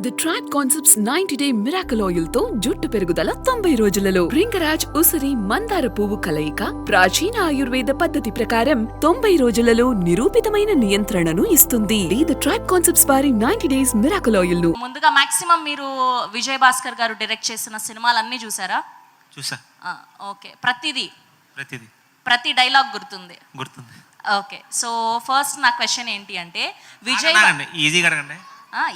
The tribe concepts 90-day miracle oil తో జుట్టు పెరుగుదల 90 రోజులలో భృంగరాజ్ ఉసిరి మందార పువ్వు కలయిక ప్రాచీన ఆయుర్వేద పద్ధతి ప్రకారం 90 రోజులలో నిరూపితమైన నియంత్రణను ఇస్తుంది. ది ట్రైబ్ కాన్సెప్ట్స్ వారి 90 days మిరాకల్ ఆయిల్ ను ముందుగా మాక్సిమం మీరు విజయ్ భాస్కర్ గారు డైరెక్ట్ చేసిన సినిమాలన్నీ చూసారా? చూసా. ఓకే, ప్రతి డైలాగ్ గుర్తుంది. ఓకే, సో ఫస్ట్ నా క్వశ్చన్ ఏంటి అంటే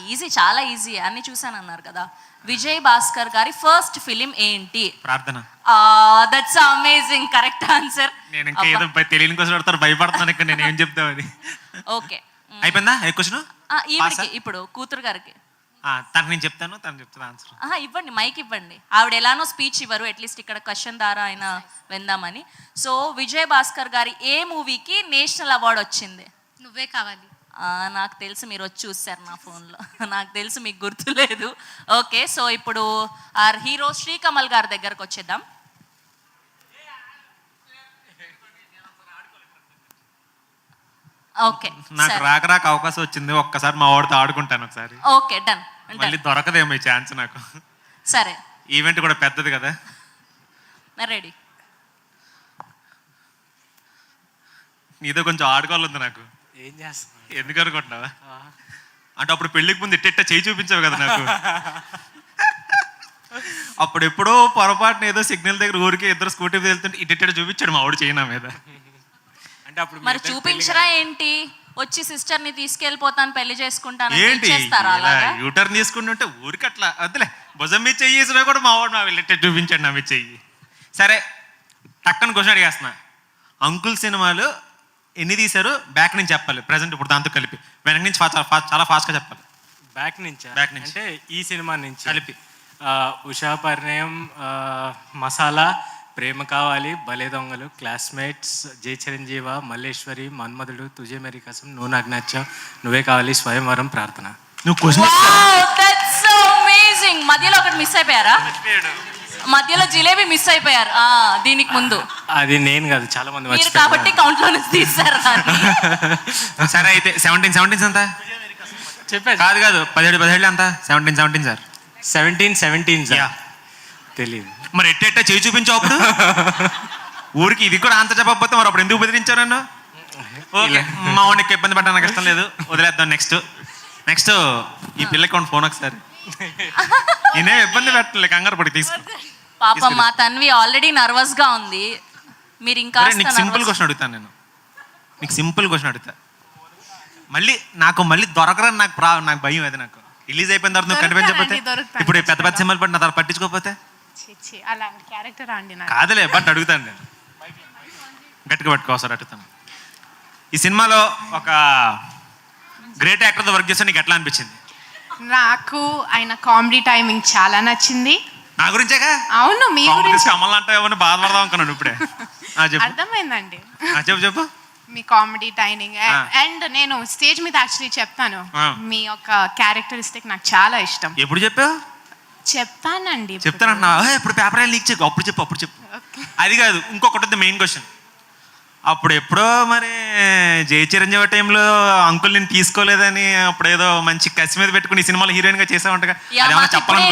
ఈజీ, చాలా ఈజీ, అన్ని చూసాను అన్నారు కదా. విజయ్ భాస్కర్ గారి ఫస్ట్ ఫిలిం ఏంటి? ప్రార్థన. That's amazing, correct answer. నేను ఇంకా ఏదో తెలియని క్వశ్చన్ అడుగుతారు, భయపడుతున్నాను ఇక్కడ నేను ఏం చెప్తామని. ఓకే, అయిపోయిందా క్వశ్చన్? ఇప్పుడు కూతురు గారికి తనకు నేను చెప్తాను, తను చెప్తాను ఆన్సర్. ఇవ్వండి, మైక్ ఇవ్వండి. ఆవిడ ఎలానో స్పీచ్ ఇవ్వరు, అట్లీస్ట్ ఇక్కడ క్వశ్చన్ ద్వారా అయినా విందామని. సో విజయ్ భాస్కర్ గారి ఏ మూవీకి నేషనల్ అవార్డు వచ్చింది? నువ్వే కావాలి. నాకు తెలుసు, మీరు వచ్చి చూస్తారు నా ఫోన్లో. నాకు తెలుసు, మీకు గుర్తులేదు. ఓకే, సో ఇప్పుడు ఆర్ హీరో శ్రీకమల్ గారి దగ్గరకు వచ్చేద్దాం. ఓకే, నాకు రాక అవకాశం వచ్చింది, ఒక్కసారి మా వాడితో ఆడుకుంటాను ఒకసారి. Okay, done. మళ్ళీ దొరకదేమో ఈ ఛాన్స్ నాకు. సరే, ఈవెంట్ కూడా పెద్దది కదా. రెడీ. నీతో కొంచెం ఆడుకోవాలంది నాకు. ఏం చేస్తా? ఎందుకు అనుకుంటున్నావా? అంటే అప్పుడు పెళ్లికి ముందు ఇట్ట చేయి చూపించావు కదా నాకు. అప్పుడు ఎప్పుడో పొరపాటున ఏదో సిగ్నల్ దగ్గర ఊరికి ఇద్దరు స్కూటీ వెళ్తుంటే ఇట్ట చూపించాడు మా వాడు చేయి నా మీద. అంటే అప్పుడు మరి చూపించరా ఏంటి? వచ్చి సిస్టర్ ని తీసుకెళ్ళిపోతాను, పెళ్లి చేసుకుంటాను ఏంటి యూటర్న్ తీసుకుంటుంటే ఊరికి అట్లా వద్దులే. భుజం మీద చెయ్యేసినా కూడా మా వాడు నా వెళ్ళేట్టు చూపించాడు నా మీద చెయ్యి. సరే, టక్కని క్వశ్చన్ అడిగేస్తున్నా. అంకుల్ సినిమాలు ఎన్ని తీశారు? బ్యాక్ నుంచి చెప్పాలి, ప్రజెంట్ ఇప్పుడు దాంతో కలిపి. వెనక నుంచి చాలా ఫాస్ట్గా చెప్పాలి. బ్యాక్ నుంచి అంటే ఈ సినిమా నుంచి కలిపి. ఉషా పరిణయం, మసాలా, ప్రేమ కావాలి, భలే దొంగలు, క్లాస్మేట్స్, జై చిరంజీవ, మల్లేశ్వరి, మన్మధుడు, తుజే మేరీ కసం, నువ్వు నాకు నచ్చావు, నువ్వే కావాలి, స్వయంవరం, ప్రార్థన. నువ్వు క్వశ్చన్ మధ్యలో ఒకటి మిస్ అయిపోయారా? మధ్యలో జిలేబీ మిస్ అయిపోయారు. దీనికి ముందు అది నేను కాదు, చాలా మంది మీరు కాబట్టి కౌంట్ లో నుంచి తీసారు. సరే, అయితే 17 అంతా చెప్పాను. కాదు 17 అంతా 17 సార్. 17 సార్ తెలీదు. మరి ఎట్ట చేయి చూపించావు అప్పుడు? ఊరికి ఇది కూడా ఆన్సర్ చెప్పకపోతే మరి అప్పుడు ఎందుకు బెదిరించావు నన్ను? ఓకే, మా వాడికి ఇబ్బంది పడ్డా నాకు ఇష్టం లేదు, వదిలేద్దాం. నెక్స్ట్ ఈ పిల్లకి ఫోన్ ఒకసారి. నేనే ఇబ్బంది పెట్టలే, కంగారు పడి తీసుకో. పాపం మా తన్వి ఆల్రెడీ నర్వస్ గా ఉంది. మీరు ఇంకా నీకు సింపుల్ క్వశ్చన్ అడుగుతాను నేను. నీకు సింపుల్ క్వశ్చన్ అడుగుతా. మళ్ళీ దొరకరని నాకు భయం. అది నాకు రిలీజ్ అయిపోయిన తర్వాత నువ్వు కనిపించకపోతే, ఇప్పుడు పెద్ద సినిమాలు పడి నా తర్వాత పట్టించుకోకపోతే కాదులే. బట్ అడుగుతాను నేను, గట్టిగా పట్టుకోసారి అడుగుతాను. ఈ సినిమాలో ఒక గ్రేట్ యాక్టర్తో వర్క్ చేస్తే నీకు ఎట్లా అనిపించింది? నాకు ఆయన కామెడీ టైమింగ్ చాలా నచ్చింది. నా గురించేగా? అవును, మీ గురించి. కమల్ అంటే ఏమన్నా బాధపడదాం అనుకున్నాను ఇప్పుడే. అర్థమైందండి. చెప్పు. మీ కామెడీ టైమింగ్ అండ్ నేను స్టేజ్ మీద యాక్చువల్లీ చెప్తాను, మీ యొక్క క్యారెక్టరిస్టిక్ నాకు చాలా ఇష్టం. ఎప్పుడు చెప్పావు? చెప్తానండి. చెప్తానన్నా ఇప్పుడు పేపర్ లీక్ చెప్పు. అప్పుడు చెప్పు. అది కాదు, ఇంకొకటి మెయిన్ క్వశ్చన్. అప్పుడు ఎప్పుడో మరి జై చిరంజీవి టైంలో అంకుల్ నేను తీసుకోలేదని అప్పుడు ఏదో మంచి కసి మీద పెట్టుకుని ఈ సినిమాలో హీరోయిన్ గా చేసామంటగా,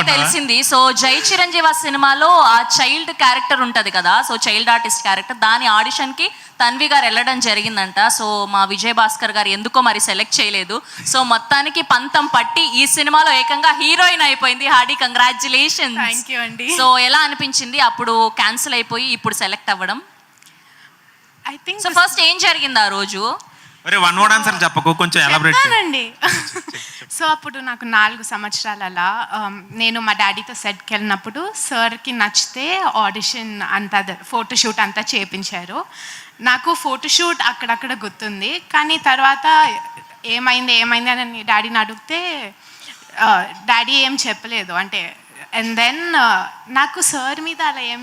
తెలిసింది. సో జై చిరంజీవి సినిమాలో ఆ చైల్డ్ క్యారెక్టర్ ఉంటది కదా, సో చైల్డ్ ఆర్టిస్ట్ క్యారెక్టర్, దాని ఆడిషన్ కి తన్వి గారు వెళ్ళడం జరిగిందంట. సో మా విజయ్ భాస్కర్ గారు ఎందుకో మరి సెలెక్ట్ చేయలేదు. సో మొత్తానికి పంతం పట్టి ఈ సినిమాలో ఏకంగా హీరోయిన్ అయిపోయింది. Hearty congratulations. థ్యాంక్ యూ అండి. సో ఎలా అనిపించింది అప్పుడు క్యాన్సిల్ అయిపోయి ఇప్పుడు సెలెక్ట్ అవ్వడం? ఐ థింక్ సో ఫస్ట్ ఏం జరిగింది ఆ రోజు? వన్ వర్డ్ ఆన్సర్ చెప్పకు, కొంచెం ఎలాబరేట్ చేయండి. సో అప్పుడు నాకు 4 సంవత్సరాలు అలా నేను మా డాడీతో సెట్కి వెళ్ళినప్పుడు సార్కి నచ్చితే ఆడిషన్ అంతా, ఫోటోషూట్ అంతా చేయించారు. నాకు ఫోటోషూట్ అక్కడక్కడ గుర్తుంది, కానీ తర్వాత ఏమైంది అని డాడీని అడిగితే డాడీ ఏం చెప్పలేదు. అంటే అండ్ దెన్ నాకు సార్ మీద అలా ఏం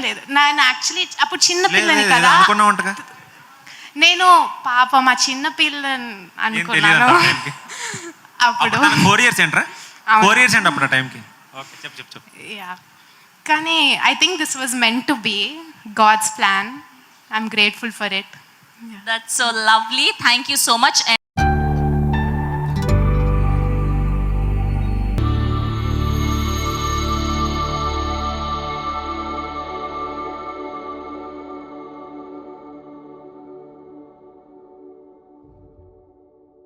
లేదు. నేను యాక్చువల్లీ అప్పుడు చిన్న పిల్లని కదా, నేను పాప మా చిన్న పిల్లని అనుకున్నాను. అప్పుడు 4 years ఏంటి అప్పుడు టైంకి? కానీ I think this was meant to be God's plan. I'm grateful for it. That's so lovely. Thank you so much.